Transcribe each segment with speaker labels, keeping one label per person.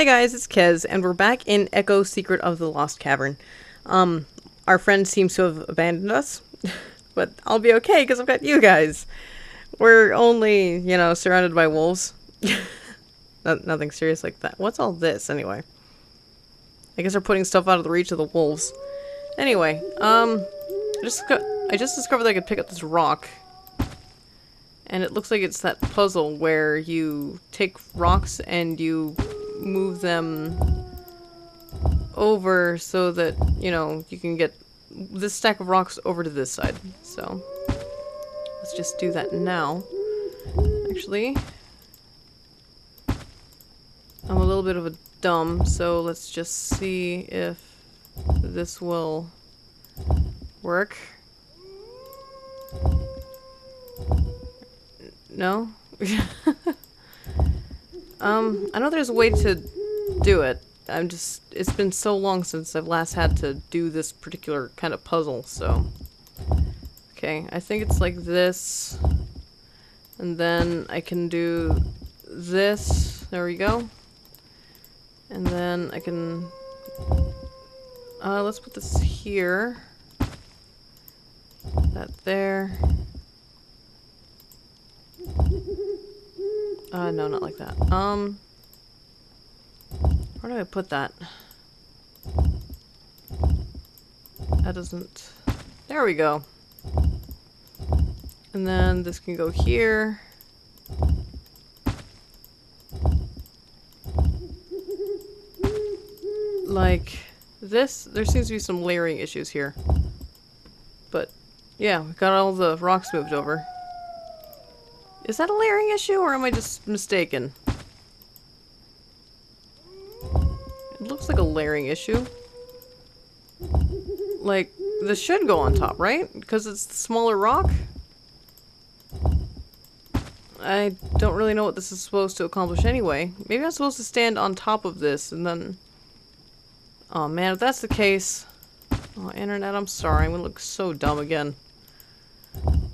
Speaker 1: Hey guys, it's Kez, and we're back in Echo Secret of the Lost Cavern. Our friend seems to have abandoned us, but I'll be okay because I've got you guys. We're only, you know, surrounded by wolves. Nothing serious like that. What's all this, anyway? I guess they're putting stuff out of the reach of the wolves. Anyway, I just discovered that I could pick up this rock. And it looks like it's that puzzle where you take rocks and you move them over so that, you know, you can get this stack of rocks over to this side. So, let's just do that now. Actually, I'm a little bit of a dumb, so let's just see if this will work. No? I know there's a way to do it. It's been so long since I've last had to do this particular kind of puzzle, so. Okay, I think it's like this. And then I can do this. There we go. And then I can, let's put this here. That there. No, not like that. Where do I put that? That doesn't... There we go. And then this can go here. Like this. There seems to be some layering issues here. But, yeah, we got all the rocks moved over. Is that a layering issue, or am I just mistaken? It looks like a layering issue. Like, this should go on top, right? Because it's the smaller rock? I don't really know what this is supposed to accomplish anyway. Maybe I'm supposed to stand on top of this and then... Oh man, if that's the case... Oh, internet, I'm sorry. I'm gonna look so dumb again.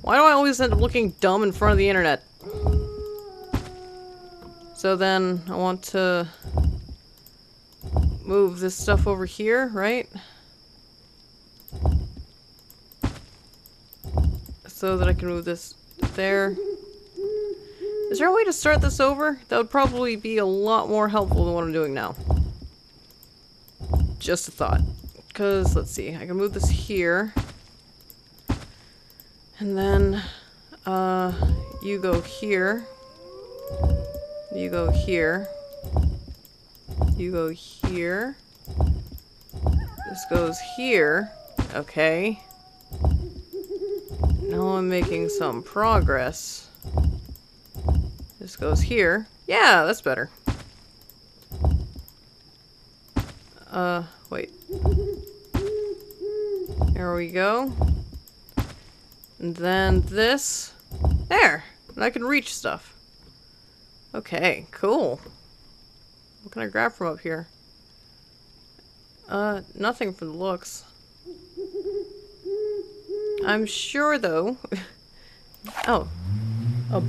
Speaker 1: Why do I always end up looking dumb in front of the internet? So then, I want to move this stuff over here, right? So that I can move this there. Is there a way to start this over? That would probably be a lot more helpful than what I'm doing now. Just a thought. Because, let's see, I can move this here. And then, you go here. You go here. You go here. This goes here. Okay. Now I'm making some progress. This goes here. Yeah, that's better. Wait. There we go. And then this. There! And I can reach stuff. Okay, cool. What can I grab from up here? Nothing for the looks. I'm sure, though... Oh. A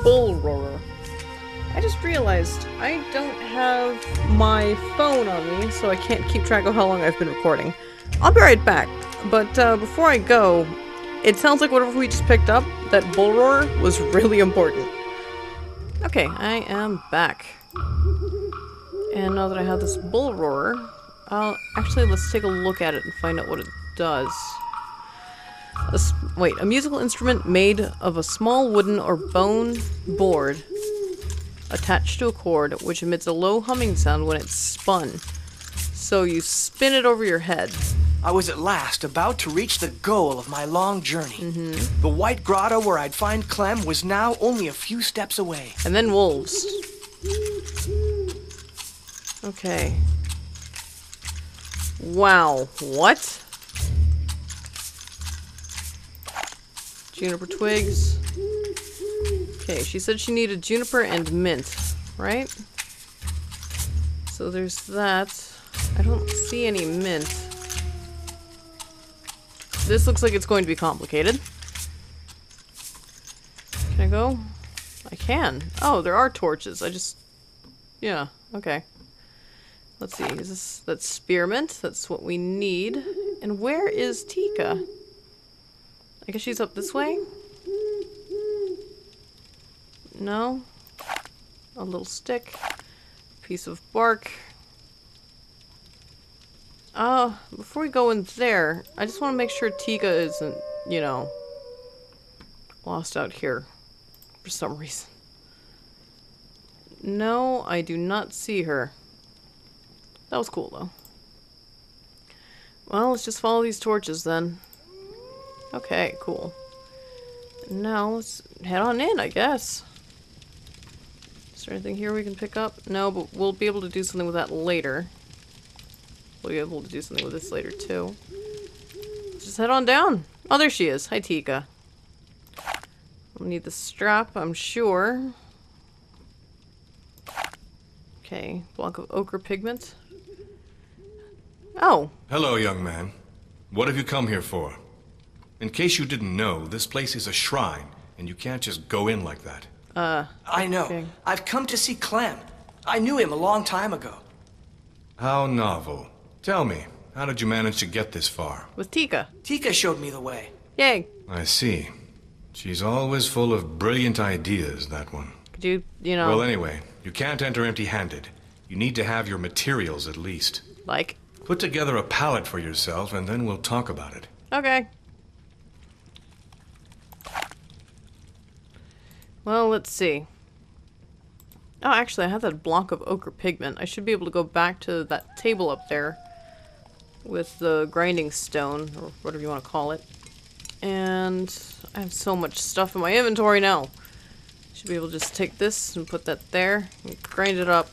Speaker 1: bull roarer. I just realized I don't have my phone on me, so I can't keep track of how long I've been recording. I'll be right back, but before I go, it sounds like whatever we just picked up, that bull roarer, was really important. Okay, I am back. And now that I have this bull roarer, actually, let's take a look at it and find out what it does. Wait, a musical instrument made of a small wooden or bone board attached to a cord, which emits a low humming sound when it's spun. So you spin it over your head.
Speaker 2: I was at last about to reach the goal of my long journey. The white grotto where I'd find Klem was now only a few steps away.
Speaker 1: And then wolves. Okay. Wow, what? Juniper twigs. Okay, she said she needed juniper and mint, right? So there's that. I don't see any mint. This looks like it's going to be complicated. Can I go? I can. Oh, there are torches. Yeah, okay. Let's see, is this... That's spearmint. That's what we need. And where is Tika? I guess she's up this way? No? A little stick. Piece of bark. Before we go in there, I just want to make sure Tika isn't, you know, lost out here for some reason. No, I do not see her. That was cool, though. Well, let's just follow these torches, then. Okay, cool. Now, let's head on in, I guess. Is there anything here we can pick up? No, but we'll be able to do something with that later. We'll be able to do something with this later, too. Let's just head on down. Oh, there she is. Hi, Tika. We'll need the strap, I'm sure. Okay, block of ochre pigment. Oh.
Speaker 3: Hello, young man. What have you come here for? In case you didn't know, this place is a shrine, and you can't just go in like that.
Speaker 2: I know.
Speaker 1: Okay.
Speaker 2: I've come to see Klem. I knew him a long time ago.
Speaker 3: How novel. Tell me, how did you manage to get this far?
Speaker 1: With Tika.
Speaker 2: Tika showed me the way.
Speaker 1: Yay.
Speaker 3: I see. She's always full of brilliant ideas, that one.
Speaker 1: Could you, you know...
Speaker 3: Well, anyway, you can't enter empty-handed. You need to have your materials, at least.
Speaker 1: Like?
Speaker 3: Put together a palette for yourself, and then we'll talk about it.
Speaker 1: Okay. Well, let's see. Oh, actually, I have that block of ochre pigment. I should be able to go back to that table up there with the grinding stone, or whatever you want to call it. And I have so much stuff in my inventory now. Should be able to just take this and put that there and grind it up.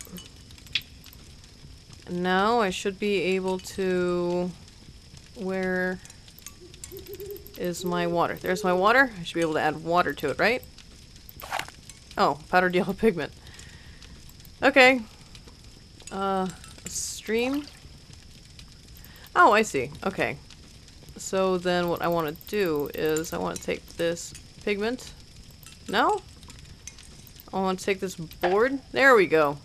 Speaker 1: And now I should be able to... Where is my water? There's my water. I should be able to add water to it, right? Oh, powdered yellow pigment. Okay. A stream. Oh, I see. Okay. So then what I want to do is I want to take this pigment. No? I want to take this board. There we go.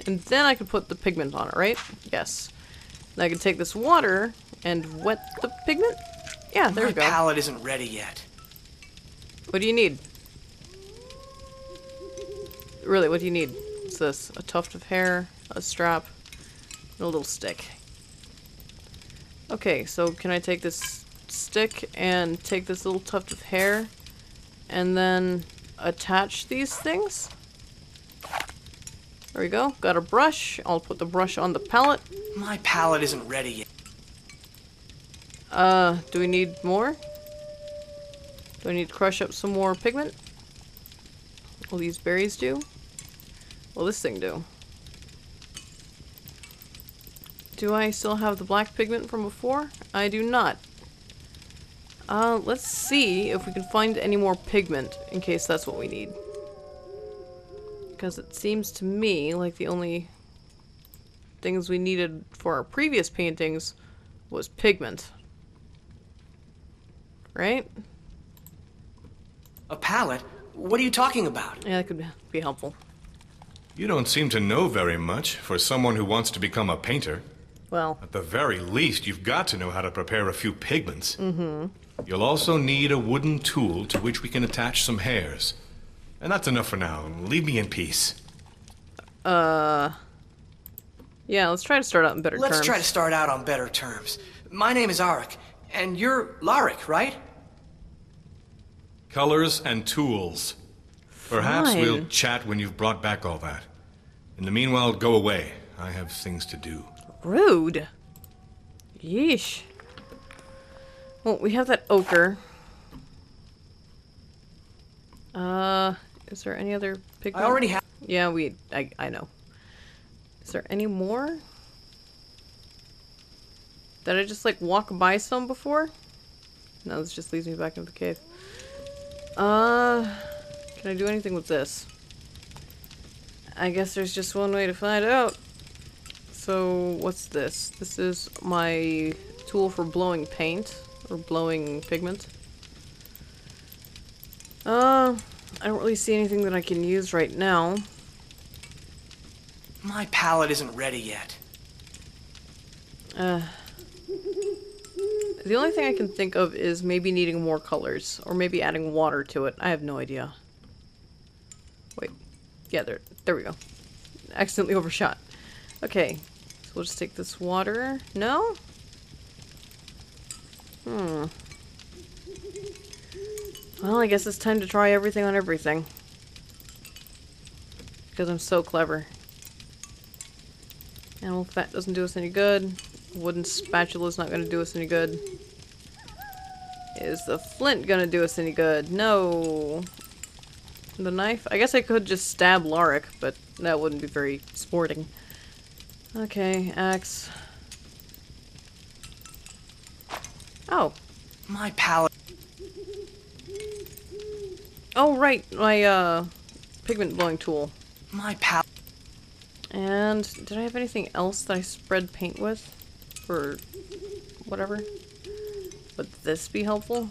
Speaker 1: And then I can put the pigment on it, right? Yes. Then I can take this water and wet the pigment. Yeah, there we go.
Speaker 2: My palette isn't ready yet.
Speaker 1: What do you need? Really, what do you need? What's this? A tuft of hair, a strap, and a little stick. Okay, so can I take this stick and take this little tuft of hair and then attach these things? There we go. Got a brush. I'll put the brush on the palette.
Speaker 2: My palette isn't ready yet.
Speaker 1: Do we need more? Do I need to crush up some more pigment? Will these berries do? Will this thing do? Do I still have the black pigment from before? I do not. Let's see if we can find any more pigment in case that's what we need. Because it seems to me like the only things we needed for our previous paintings was pigment. Right?
Speaker 2: A palette? What are you talking about?
Speaker 1: Yeah, that could be helpful.
Speaker 3: You don't seem to know very much for someone who wants to become a painter.
Speaker 1: Well,
Speaker 3: At the very least, you've got to know how to prepare a few pigments. Mm-hmm. You'll also need a wooden tool to which we can attach some hairs. And that's enough for now. Leave me in peace.
Speaker 1: yeah, let's try to start out in better terms.
Speaker 2: Let's try to start out on better terms. My name is Arik, and you're Larik, right?
Speaker 3: Colors and tools. Perhaps
Speaker 1: Fine.
Speaker 3: we'll chat when you've brought back all that. In the meanwhile, go away. I have things to do.
Speaker 1: Rude. Yeesh. Well, we have that ochre. Is there any other pigment?
Speaker 2: I already have...
Speaker 1: Yeah, I know. Is there any more? Did I just, like, walk by some before? No, this just leads me back into the cave. Can I do anything with this? I guess there's just one way to find out. So, what's this? This is my tool for blowing paint, or blowing pigment. I don't really see anything that I can use right now.
Speaker 2: My palette isn't ready yet.
Speaker 1: The only thing I can think of is maybe needing more colors, or maybe adding water to it. I have no idea. Wait. Yeah, there we go. Accidentally overshot. Okay, so we'll just take this water. No? Well, I guess it's time to try everything on everything. Because I'm so clever. Animal fat doesn't do us any good. Wooden spatula's not gonna do us any good. Is the flint gonna do us any good? No. The knife? I guess I could just stab Larik, but that wouldn't be very sporting. Okay, axe. Oh.
Speaker 2: My palette.
Speaker 1: Oh, right. My, pigment blowing tool.
Speaker 2: My palette.
Speaker 1: And did I have anything else that I spread paint with? Or whatever? Would this be helpful?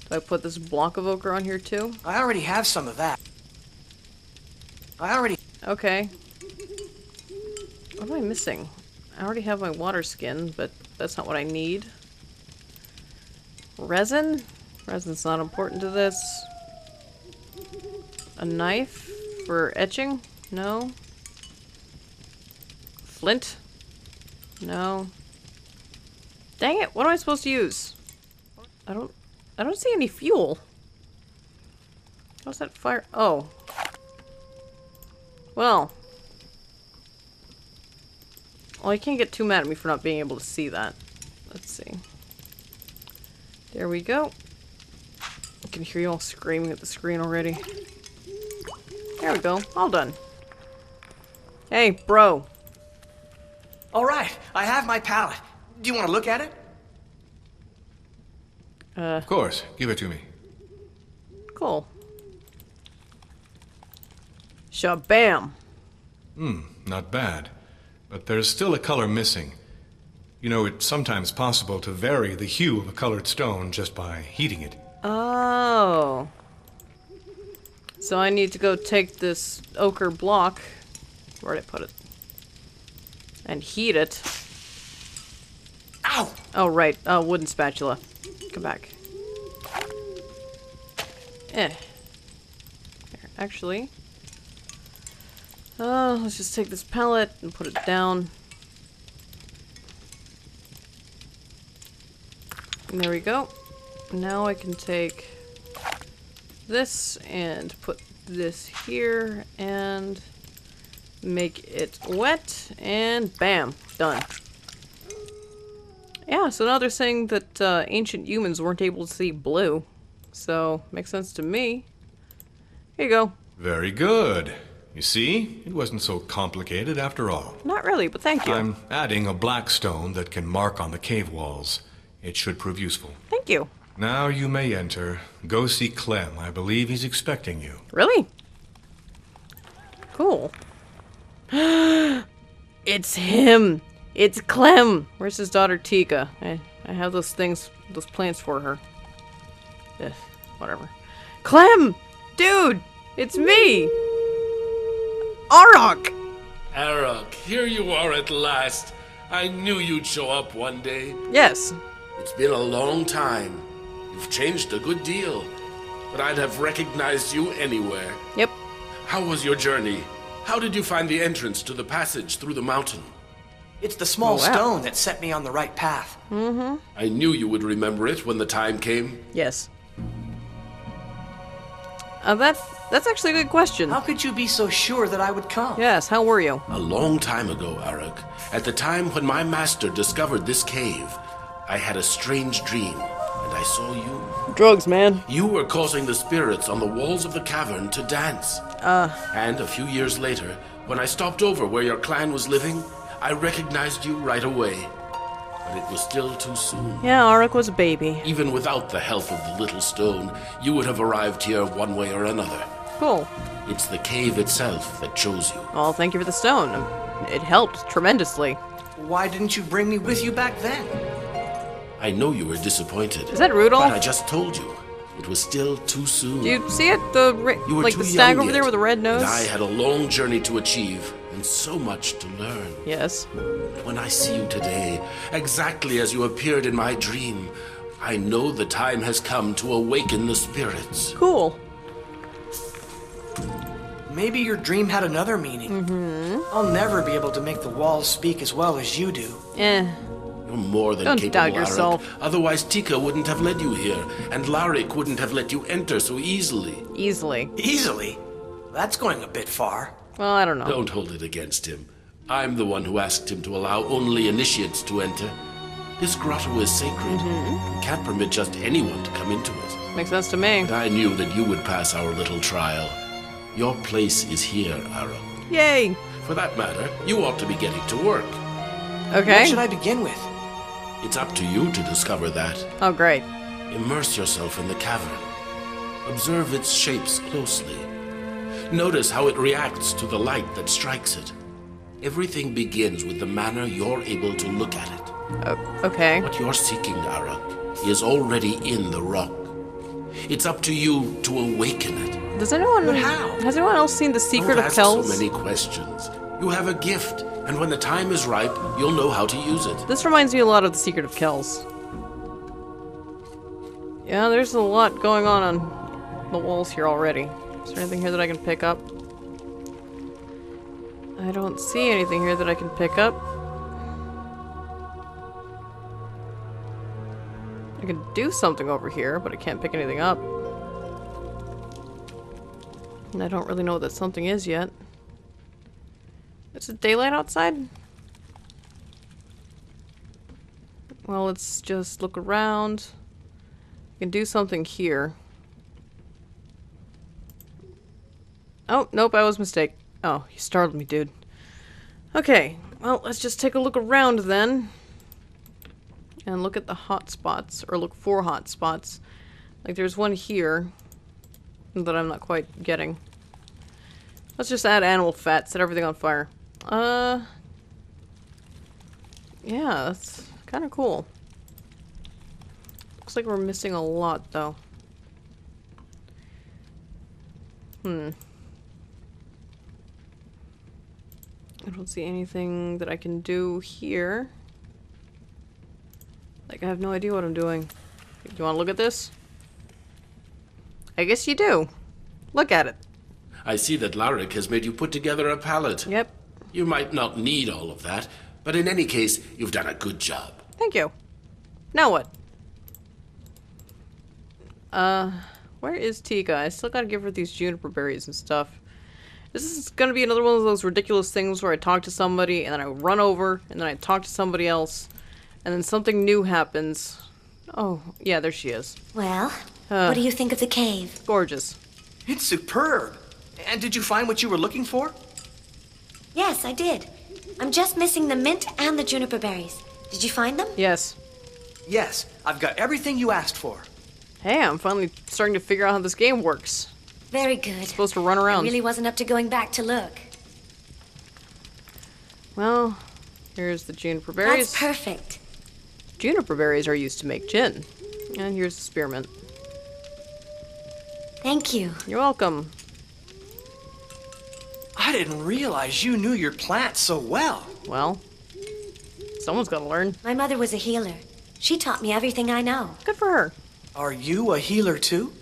Speaker 1: Do I put this block of ochre on here too?
Speaker 2: I already have some of that.
Speaker 1: Okay. What am I missing? I already have my water skin, but that's not what I need. Resin? Resin's not important to this. A knife for etching? No. Flint? No. Dang it, what am I supposed to use? I don't see any fuel. How's that fire? Oh. Well, you can't get too mad at me for not being able to see that. Let's see. There we go. I can hear you all screaming at the screen already. There we go. All done. Hey, bro.
Speaker 2: Alright, I have my palette. Do you want to look at it?
Speaker 3: Of course. Give it to me.
Speaker 1: Cool. Shabam.
Speaker 3: Not bad. But there's still a color missing. You know, it's sometimes possible to vary the hue of a colored stone just by heating it.
Speaker 1: Oh. So I need to go take this ochre block. Where'd I put it? And heat it.
Speaker 2: Ow!
Speaker 1: Oh, right. Wooden spatula. Come back. Here, actually. Let's just take this pellet and put it down. And there we go. Now I can take this and put this here and make it wet, and bam, done. Yeah, so now they're saying that ancient humans weren't able to see blue. So, makes sense to me. Here you go.
Speaker 3: Very good. You see? It wasn't so complicated after all.
Speaker 1: Not really, but thank you.
Speaker 3: I'm adding a black stone that can mark on the cave walls. It should prove useful.
Speaker 1: Thank you.
Speaker 3: Now you may enter. Go see Klem. I believe he's expecting you.
Speaker 1: Really? Cool. It's him! It's Klem! Where's his daughter Tika? I have those plants for her. Ugh, whatever. Klem! Dude! It's me! Arok!
Speaker 4: Arok, here you are at last. I knew you'd show up one day.
Speaker 1: Yes.
Speaker 4: It's been a long time. You've changed a good deal, but I'd have recognized you anywhere.
Speaker 1: Yep.
Speaker 4: How was your journey? How did you find the entrance to the passage through the mountain?
Speaker 2: It's the small
Speaker 1: wow.
Speaker 2: stone that set me on the right path.
Speaker 1: Mm-hmm.
Speaker 4: I knew you would remember it when the time came.
Speaker 1: Yes. That's actually a good question.
Speaker 2: How could you be so sure that I would come?
Speaker 1: Yes, how were you?
Speaker 4: A long time ago, Arok. At the time when my master discovered this cave, I had a strange dream, and I saw you.
Speaker 1: Drugs, man.
Speaker 4: You were causing the spirits on the walls of the cavern to dance. And a few years later, when I stopped over where your clan was living, I recognized you right away. But it was still too soon.
Speaker 1: Yeah, Arok was a baby.
Speaker 4: Even without the help of the little stone, you would have arrived here one way or another.
Speaker 1: Cool.
Speaker 4: It's the cave itself that chose you.
Speaker 1: Well, thank you for the stone. It helped tremendously.
Speaker 2: Why didn't you bring me with you back then?
Speaker 4: I know you were disappointed.
Speaker 1: Is that Rudolph?
Speaker 4: But I just told you. It was still too soon.
Speaker 1: Do you see it? The
Speaker 4: You were
Speaker 1: like
Speaker 4: too
Speaker 1: the stag
Speaker 4: young
Speaker 1: over there
Speaker 4: yet,
Speaker 1: with the red nose?
Speaker 4: And I had a long journey to achieve, and so much to learn.
Speaker 1: Yes.
Speaker 4: When I see you today, exactly as you appeared in my dream, I know the time has come to awaken the spirits.
Speaker 1: Cool.
Speaker 2: Maybe your dream had another meaning. I'll never be able to make the walls speak as well as you do.
Speaker 1: Eh.
Speaker 4: You're more than
Speaker 1: Don't
Speaker 4: capable,
Speaker 1: doubt
Speaker 4: Arik.
Speaker 1: yourself.
Speaker 4: Otherwise, Tika wouldn't have led you here, and Larik wouldn't have let you enter so easily.
Speaker 1: Easily.
Speaker 2: Easily? That's going a bit far.
Speaker 1: Well, I don't know.
Speaker 4: Don't hold it against him. I'm the one who asked him to allow only initiates to enter. This grotto is sacred. We can't permit just anyone to come into it.
Speaker 1: Makes sense to me.
Speaker 4: And I knew that you would pass our little trial. Your place is here, Arik.
Speaker 1: Yay.
Speaker 4: For that matter, you ought to be getting to work.
Speaker 1: Okay.
Speaker 2: What should I begin with?
Speaker 4: It's up to you to discover that.
Speaker 1: Oh, great.
Speaker 4: Immerse yourself in the cavern. Observe its shapes closely. Notice how it reacts to the light that strikes it. Everything begins with the manner you're able to look at it.
Speaker 1: Okay.
Speaker 4: What you're seeking, Arak, is already in the rock. It's up to you to awaken it.
Speaker 1: Does anyone...
Speaker 2: But how?
Speaker 1: Has anyone else seen The Secret
Speaker 4: Don't
Speaker 1: of
Speaker 4: ask
Speaker 1: Kells?
Speaker 4: so many questions. You have a gift, and when the time is ripe, you'll know how to use it.
Speaker 1: This reminds me a lot of The Secret of Kells. Yeah, there's a lot going on the walls here already. Is there anything here that I can pick up? I don't see anything here that I can pick up. I can do something over here, but I can't pick anything up. And I don't really know what that something is yet. Is it daylight outside? Well, let's just look around. I can do something here. Oh, nope, I was mistaken. Oh, you startled me, dude. Okay, well, let's just take a look around then. And look at the hot spots, or look for hot spots. Like, there's one here that I'm not quite getting. Let's just add animal fat, set everything on fire. Yeah, that's kind of cool. Looks like we're missing a lot, though. I don't see anything that I can do here. Like, I have no idea what I'm doing. Do you want to look at this? I guess you do. Look at it.
Speaker 4: I see that Larik has made you put together a palette.
Speaker 1: Yep.
Speaker 4: You might not need all of that, but in any case, you've done a good job.
Speaker 1: Thank you. Now what? Where is Tika? I still gotta give her these juniper berries and stuff. This is gonna be another one of those ridiculous things where I talk to somebody, and then I run over, and then I talk to somebody else, and then something new happens. Oh, yeah, there she is.
Speaker 5: Well, what do you think of the cave?
Speaker 1: Gorgeous.
Speaker 2: It's superb. And did you find what you were looking for?
Speaker 5: Yes, I did. I'm just missing the mint and the juniper berries. Did you find them?
Speaker 1: Yes.
Speaker 2: Yes, I've got everything you asked for.
Speaker 1: Hey, I'm finally starting to figure out how this game works.
Speaker 5: Very good.
Speaker 1: Supposed to run around.
Speaker 5: I really wasn't up to going back to look.
Speaker 1: Well, here's the juniper berries.
Speaker 5: That's perfect.
Speaker 1: Juniper berries are used to make gin. And here's the spearmint.
Speaker 5: Thank you.
Speaker 1: You're welcome.
Speaker 2: I didn't realize you knew your plants so well.
Speaker 1: Well, someone's gotta learn.
Speaker 5: My mother was a healer. She taught me everything I know.
Speaker 1: Good for her.
Speaker 2: Are you a healer too?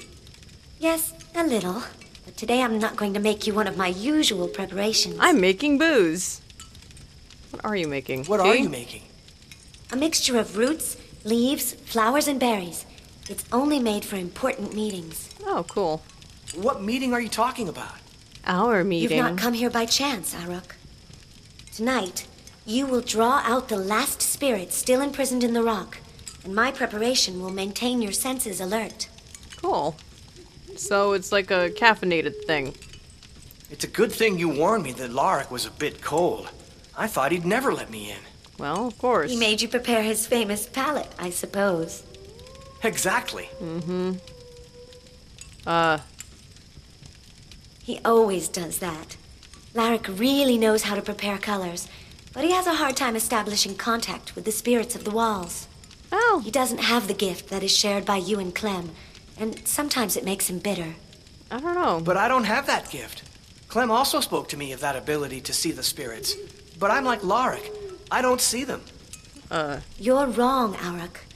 Speaker 5: Yes, a little. But today I'm not going to make you one of my usual preparations.
Speaker 1: I'm making booze. What are you making?
Speaker 2: What
Speaker 1: Tea?
Speaker 2: are you making?
Speaker 5: A mixture of roots, leaves, flowers, and berries. It's only made for important meetings.
Speaker 1: Oh, cool.
Speaker 2: What meeting are you talking about?
Speaker 1: Our meeting.
Speaker 5: You've not come here by chance, Aruk. Tonight, you will draw out the last spirit still imprisoned in the rock, and my preparation will maintain your senses alert.
Speaker 1: Cool. So it's like a caffeinated thing.
Speaker 2: It's a good thing you warned me that Larik was a bit cold. I thought he'd never let me in.
Speaker 1: Well, of course.
Speaker 5: He made you prepare his famous palette, I suppose.
Speaker 2: Exactly.
Speaker 5: He always does that. Larik really knows how to prepare colors, but he has a hard time establishing contact with the spirits of the walls.
Speaker 1: Oh.
Speaker 5: He doesn't have the gift that is shared by you and Klem, and sometimes it makes him bitter.
Speaker 1: I don't know.
Speaker 2: But I don't have that gift. Klem also spoke to me of that ability to see the spirits. But I'm like Larik. I don't see them.
Speaker 5: You're wrong, Arak.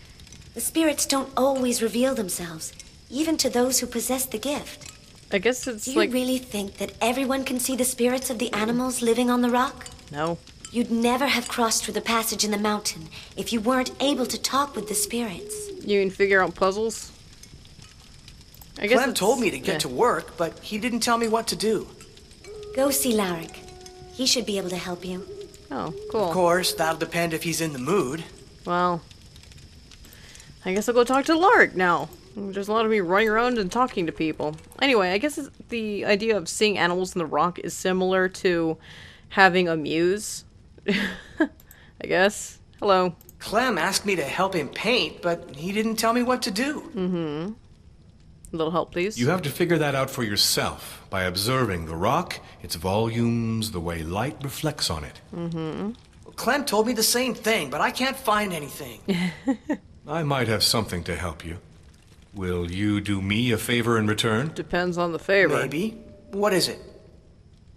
Speaker 5: The spirits don't always reveal themselves, even to those who possess the gift.
Speaker 1: I guess it's
Speaker 5: Do you
Speaker 1: like...
Speaker 5: really think that everyone can see the spirits of the animals living on the rock?
Speaker 1: No.
Speaker 5: You'd never have crossed through the passage in the mountain if you weren't able to talk with the spirits.
Speaker 1: You can figure out puzzles? I guess
Speaker 2: Klem told me to get to work, but he didn't tell me what to do.
Speaker 5: Go see Larik. He should be able to help you.
Speaker 1: Oh, cool.
Speaker 2: Of course, that'll depend if he's in the mood.
Speaker 1: Well, I guess I'll go talk to Lark now. There's a lot of me running around and talking to people. Anyway, I guess the idea of seeing animals in the rock is similar to having a muse. I guess. Hello.
Speaker 2: Klem asked me to help him paint, but he didn't tell me what to do.
Speaker 1: Mm-hmm. A little help, please.
Speaker 3: You have to figure that out for yourself by observing the rock, its volumes, the way light reflects on it.
Speaker 1: Mm-hmm.
Speaker 2: Klem told me the same thing, but I can't find anything.
Speaker 3: I might have something to help you. Will you do me a favor in return?
Speaker 1: Depends on the favor.
Speaker 2: Maybe. What is it?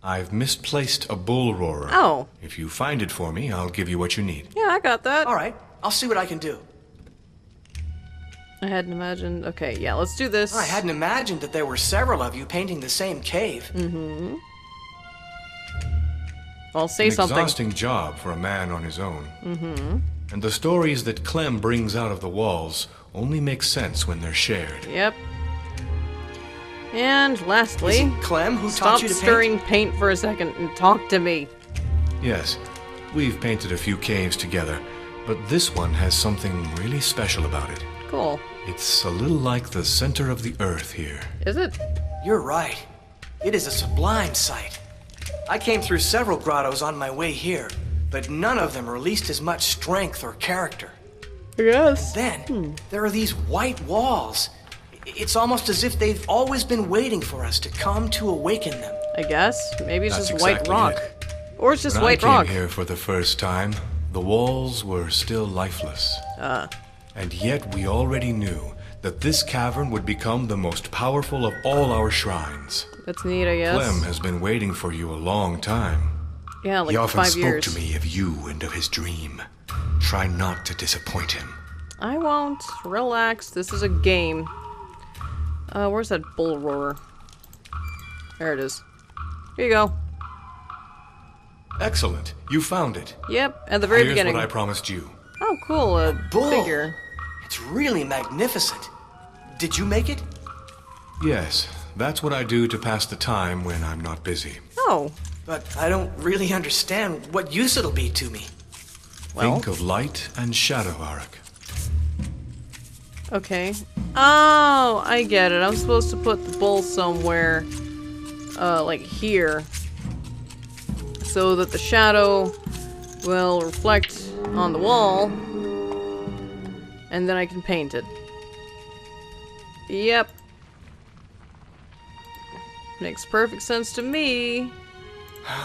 Speaker 3: I've misplaced a bull roarer.
Speaker 1: Oh.
Speaker 3: If you find it for me, I'll give you what you need.
Speaker 1: Yeah, I got that.
Speaker 2: All right, I'll see what I can do.
Speaker 1: I hadn't imagined. Okay, yeah, let's do this.
Speaker 2: I hadn't imagined that there were several of you painting the same cave.
Speaker 1: Mm-hmm. Well, say
Speaker 3: An
Speaker 1: something.
Speaker 3: exhausting job for a man on his own.
Speaker 1: Mm-hmm.
Speaker 3: And the stories that Klem brings out of the walls only make sense when they're shared.
Speaker 1: Yep. And lastly,
Speaker 2: Is it Klem who
Speaker 1: stop
Speaker 2: taught you to
Speaker 1: stirring paint for a second and talk to me.
Speaker 3: Yes, we've painted a few caves together, but this one has something really special about it.
Speaker 1: Cool.
Speaker 3: It's a little like the center of the earth here.
Speaker 1: Is it?
Speaker 2: You're right. It is a sublime sight. I came through several grottos on my way here, but none of them released as much strength or character.
Speaker 1: Yes.
Speaker 2: Then, there are these white walls. It's almost as if they've always been waiting for us to come to awaken them.
Speaker 1: I guess. Maybe it's
Speaker 3: That's
Speaker 1: just white
Speaker 3: exactly
Speaker 1: rock.
Speaker 3: it.
Speaker 1: Or it's just
Speaker 3: When
Speaker 1: white
Speaker 3: I
Speaker 1: rock.
Speaker 3: came here for the first time, the walls were still lifeless. And yet we already knew that this cavern would become the most powerful of all our shrines.
Speaker 1: That's neat, I guess.
Speaker 3: Klem has been waiting for you a long time.
Speaker 1: Yeah, like
Speaker 3: He often
Speaker 1: 5
Speaker 3: spoke
Speaker 1: years.
Speaker 3: to me of you and of his dream. Try not to disappoint him.
Speaker 1: I won't. Relax. This is a game. Where's that bull roarer? There it is. Here you go.
Speaker 3: Excellent. You found it.
Speaker 1: Yep, at the very
Speaker 3: Here's
Speaker 1: beginning.
Speaker 3: what I promised you.
Speaker 1: Oh, cool. A
Speaker 2: bull.
Speaker 1: figure.
Speaker 2: It's really magnificent. Did you make it?
Speaker 3: Yes, that's what I do to pass the time when I'm not busy.
Speaker 1: Oh,
Speaker 2: But I don't really understand what use it'll be to me.
Speaker 1: well.
Speaker 3: Think of light and shadow, Arak.
Speaker 1: Okay. Oh, I get it. I'm supposed to put the bull somewhere, like here, so that the shadow will reflect on the wall, and then I can paint it. Yep. Makes perfect sense to me.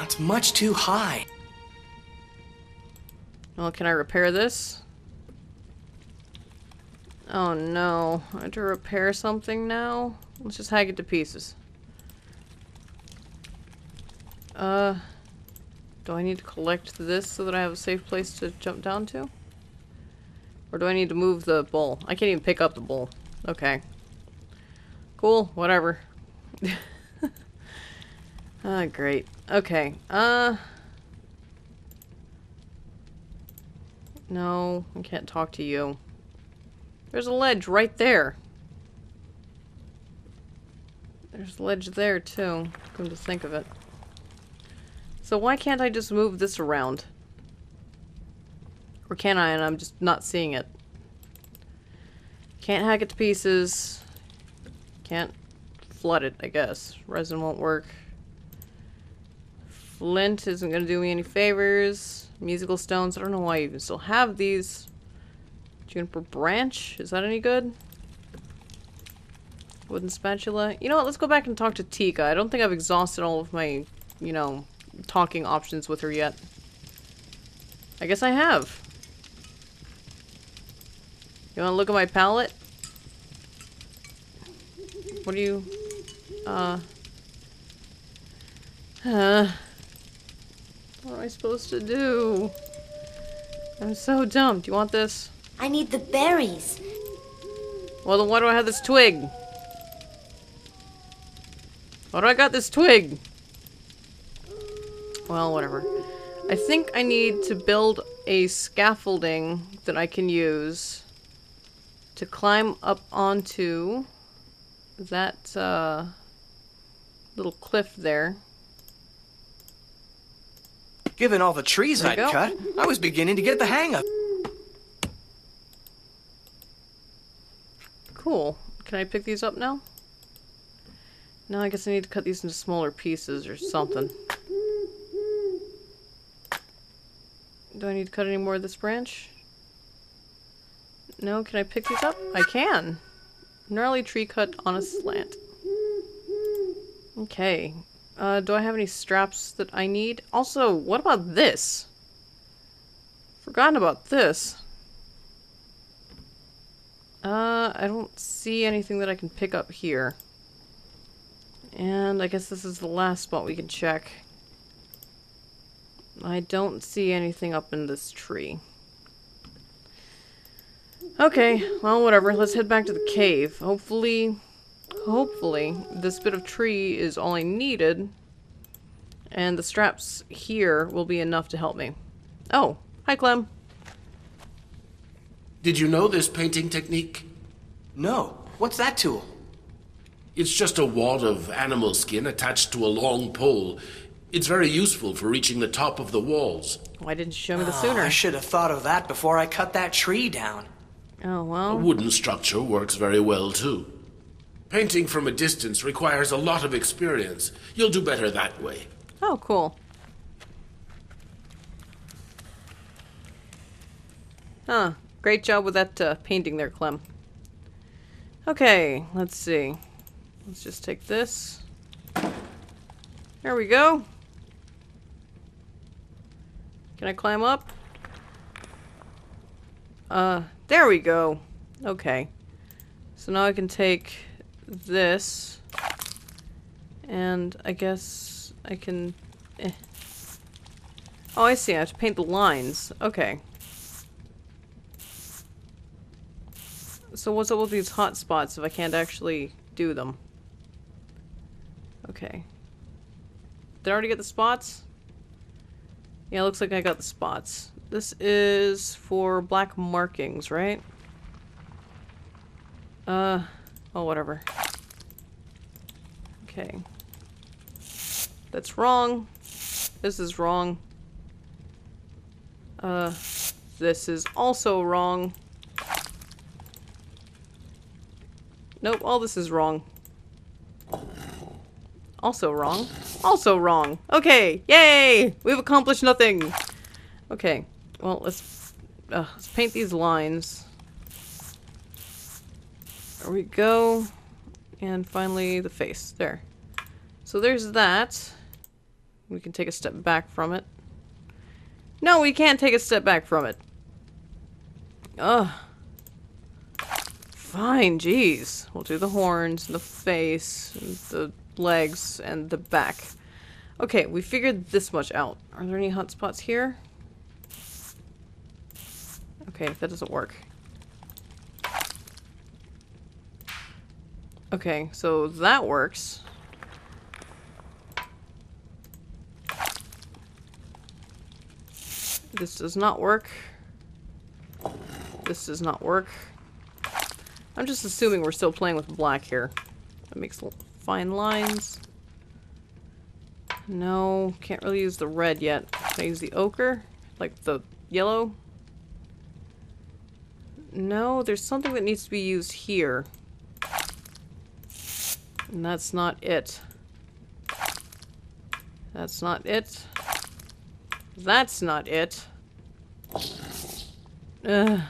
Speaker 2: It's much too high.
Speaker 1: Well, can I repair this? Oh no, I have to repair something now? Let's just hack it to pieces. Do I need to collect this so that I have a safe place to jump down to? Or do I need to move the bowl? I can't even pick up the bowl. Okay. Cool, whatever. Ah, great. Okay, no, I can't talk to you. There's a ledge right there. There's a ledge there, too. Come to think of it. So why can't I just move this around? Or can I and I'm just not seeing it? Can't hack it to pieces. Can't flood it, I guess. Resin won't work. Flint isn't going to do me any favors. Musical stones. I don't know why I even still have these. Juniper branch. Is that any good? Wooden spatula. You know what? Let's go back and talk to Tika. I don't think I've exhausted all of my, you know, talking options with her yet. I guess I have. You want to look at my palette? What do you... What am I supposed to do? I'm so dumb. Do you want this?
Speaker 5: I need the berries.
Speaker 1: Well, then why do I have this twig? Why do I got this twig? Well, whatever. I think I need to build a scaffolding that I can use to climb up onto that little cliff there.
Speaker 2: Given all the trees
Speaker 1: There
Speaker 2: I'd
Speaker 1: you go.
Speaker 2: cut, I was beginning to get the hang of it.
Speaker 1: Cool. Can I pick these up now? No, I guess I need to cut these into smaller pieces or something. Do I need to cut any more of this branch? No, can I pick these up? I can. Gnarly tree cut on a slant. Okay. Do I have any straps that I need? Also, what about this? Forgotten about this. I don't see anything that I can pick up here. And I guess this is the last spot we can check. I don't see anything up in this tree. Okay, well, whatever. Let's head back to the cave. Hopefully, this bit of tree is all I needed. And the straps here will be enough to help me. Oh, hi, Klem.
Speaker 4: Did you know this painting technique?
Speaker 2: No. What's that tool?
Speaker 4: It's just a wad of animal skin attached to a long pole. It's very useful for reaching the top of the walls.
Speaker 1: Why didn't you show me the
Speaker 2: Oh,
Speaker 1: sooner?
Speaker 2: I should have thought of that before I cut that tree down.
Speaker 1: Oh,
Speaker 4: A
Speaker 1: well.
Speaker 4: wooden structure works very well, too. Painting from a distance requires a lot of experience. You'll do better that way.
Speaker 1: Oh, cool. Huh. Great job with that painting there, Clem. Okay, let's see. Let's just take this. There we go. Can I climb up? There we go. Okay. So now I can take this. And I guess I can... Oh, I see. I have to paint the lines. Okay. So what's up with these hot spots if I can't actually do them? Okay. Did I already get the spots? Yeah, looks like I got the spots. This is for black markings, right? Oh, whatever. Okay. That's wrong. This is wrong. This is also wrong. Nope, all this is wrong. Also wrong. Also wrong. Okay, yay! We've accomplished nothing! Okay, well, let's paint these lines. There we go. And finally, the face. There. So there's that. We can take a step back from it. No, we can't take a step back from it. Ugh. Fine, jeez. We'll do the horns, and the face, and the legs, and the back. Okay, we figured this much out. Are there any hot spots here? Okay, that doesn't work. Okay, so that works. This does not work. This does not work. I'm just assuming we're still playing with black here. That makes fine lines. No, can't really use the red yet. Can I use the ochre? Like the yellow? No, there's something that needs to be used here. And that's not it. That's not it. That's not it. Ugh.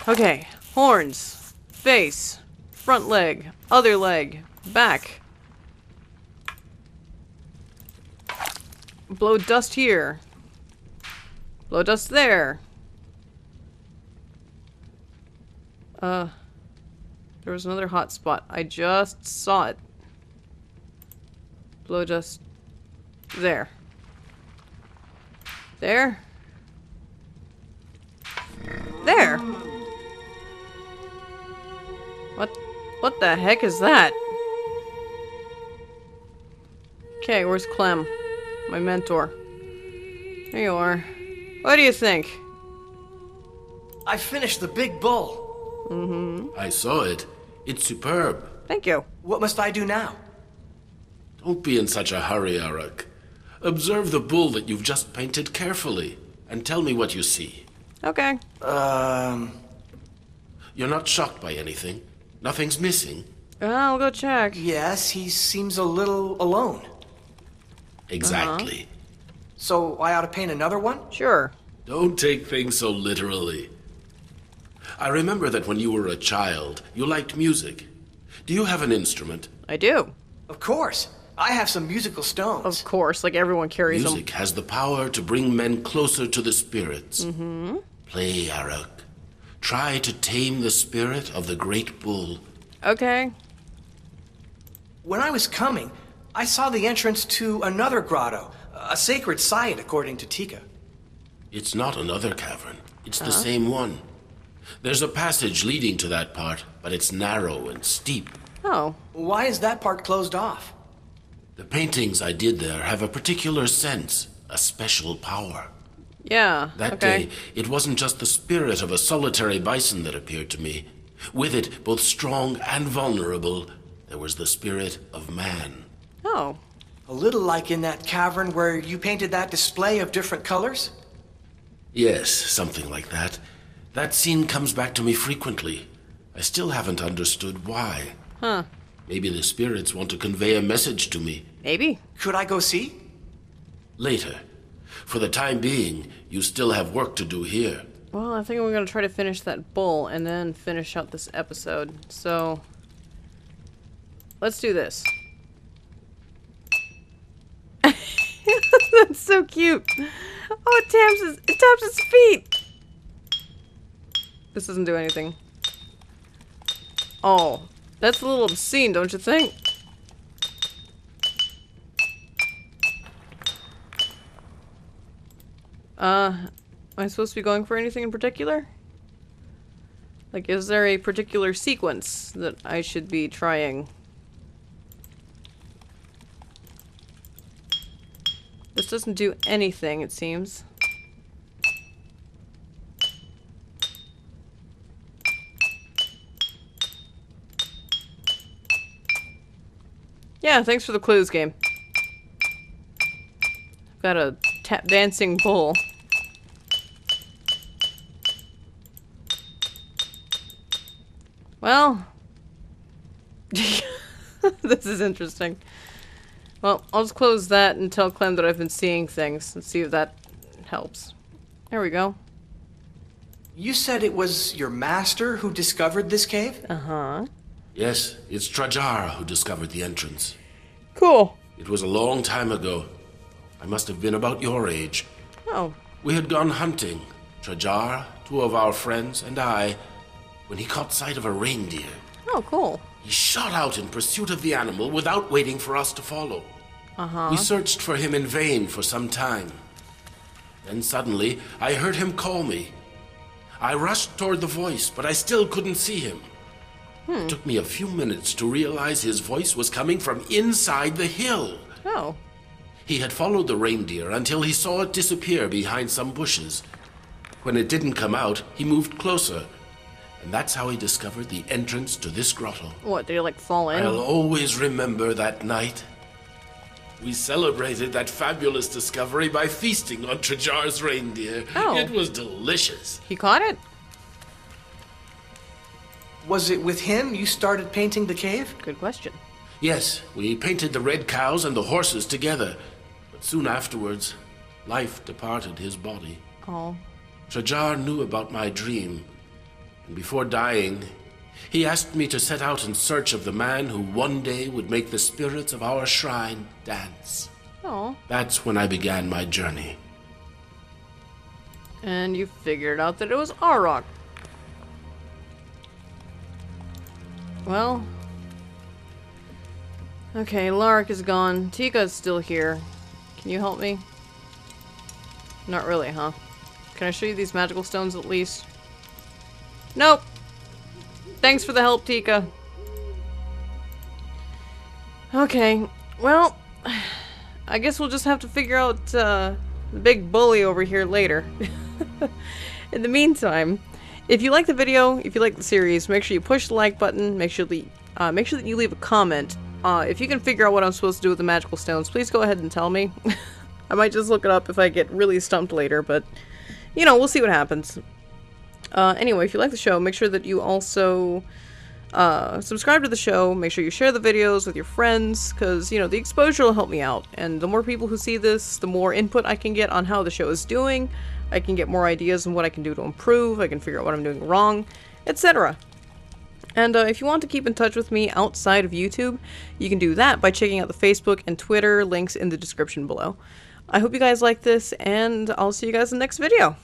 Speaker 1: Okay. Horns. Face. Front leg. Other leg. Back. Blow dust here. Blow dust there. There was another hot spot. I just saw it. blow dust. There. There. There. What the heck is that? Okay, where's Klem? My mentor. There you are. What do you think?
Speaker 2: I finished the big bull.
Speaker 4: I saw it. It's superb.
Speaker 1: Thank you.
Speaker 2: What must I do now?
Speaker 4: Don't be in such a hurry, Arak. Observe the bull that you've just painted carefully, and tell me what you see.
Speaker 1: Okay.
Speaker 4: You're not shocked by anything? Nothing's missing?
Speaker 1: I'll go check.
Speaker 2: Yes, he seems a little alone.
Speaker 4: Exactly.
Speaker 2: So I ought to paint another one?
Speaker 1: Sure.
Speaker 4: Don't take things so literally. I remember that when you were a child, you liked music. Do you have an instrument?
Speaker 1: I do.
Speaker 2: Of course. I have some musical stones.
Speaker 1: Of course, like everyone carries them.
Speaker 4: Music has the power to bring men closer to the spirits. Play, Arak. Try to tame the spirit of the great bull.
Speaker 1: Okay.
Speaker 2: When I was coming, I saw the entrance to another grotto, a sacred site, according to Tika.
Speaker 4: It's not another cavern. It's the same one. There's a passage leading to that part, but it's narrow and steep.
Speaker 1: Oh.
Speaker 2: Why is that part closed off?
Speaker 4: The paintings I did there have a particular sense, a special power.
Speaker 1: Yeah.
Speaker 4: That day, it wasn't just the spirit of a solitary bison that appeared to me. With it, both strong and vulnerable, there was the spirit of man.
Speaker 1: Oh.
Speaker 2: A little like in that cavern where you painted that display of different colors?
Speaker 4: Yes, something like that. That scene comes back to me frequently. I still haven't understood why.
Speaker 1: Huh.
Speaker 4: Maybe the spirits want to convey a message to me.
Speaker 1: Maybe.
Speaker 2: Could I go see?
Speaker 4: Later. For the time being, you still have work to do here.
Speaker 1: Well, I think we're going to try to finish that bull and then finish out this episode. So, let's do this. That's so cute. Oh, it taps its feet. This doesn't do anything. Oh, that's a little obscene, don't you think? Am I supposed to be going for anything in particular? Like, is there a particular sequence that I should be trying? This doesn't do anything, it seems. Yeah, thanks for the clues, game. I've got a tap dancing bull. Well, this is interesting. Well, I'll just close that and tell Klem that I've been seeing things and see if that helps. There we go.
Speaker 2: You said it was your master who discovered this cave?
Speaker 1: Uh-huh.
Speaker 4: Yes, it's Trajar who discovered the entrance.
Speaker 1: Cool.
Speaker 4: It was a long time ago. I must have been about your age.
Speaker 1: Oh.
Speaker 4: We had gone hunting, Trajar, two of our friends, and I, when he caught sight of a reindeer.
Speaker 1: Oh, cool.
Speaker 4: He shot out in pursuit of the animal without waiting for us to follow.
Speaker 1: Uh-huh.
Speaker 4: We searched for him in vain for some time. Then suddenly, I heard him call me. I rushed toward the voice, but I still couldn't see him. It took me a few minutes to realize his voice was coming from inside the hill.
Speaker 1: Oh.
Speaker 4: He had followed the reindeer until he saw it disappear behind some bushes. When it didn't come out, he moved closer. And that's how he discovered the entrance to this grotto.
Speaker 1: What, did he like fall in?
Speaker 4: I'll always remember that night. We celebrated that fabulous discovery by feasting on Trajar's reindeer.
Speaker 1: Oh.
Speaker 4: It was delicious.
Speaker 1: He caught it?
Speaker 2: Was it with him you started painting the cave?
Speaker 1: Good question.
Speaker 4: Yes, we painted the red cows and the horses together. But soon afterwards, life departed his body.
Speaker 1: Oh.
Speaker 4: Trajar knew about my dream. And before dying, he asked me to set out in search of the man who one day would make the spirits of our shrine dance.
Speaker 1: Oh.
Speaker 4: That's when I began my journey.
Speaker 1: And you figured out that it was Arak. Well, Okay, Lark is gone. Tika's still here. Can you help me? Not really, huh? Can I show you these magical stones at least? Nope! Thanks for the help, Tika. Okay, well, I guess we'll just have to figure out the big bully over here later. In the meantime, if you like the video, if you like the series, make sure you push the like button, make sure that you leave a comment. If you can figure out what I'm supposed to do with the magical stones, please go ahead and tell me. I might just look it up if I get really stumped later, but, you know, we'll see what happens. Anyway, if you like the show, make sure that you also subscribe to the show. Make sure you share the videos with your friends, because, you know, the exposure will help me out. And the more people who see this, the more input I can get on how the show is doing. I can get more ideas on what I can do to improve. I can figure out what I'm doing wrong, etc. And if you want to keep in touch with me outside of YouTube, you can do that by checking out the Facebook and Twitter links in the description below. I hope you guys like this, and I'll see you guys in the next video.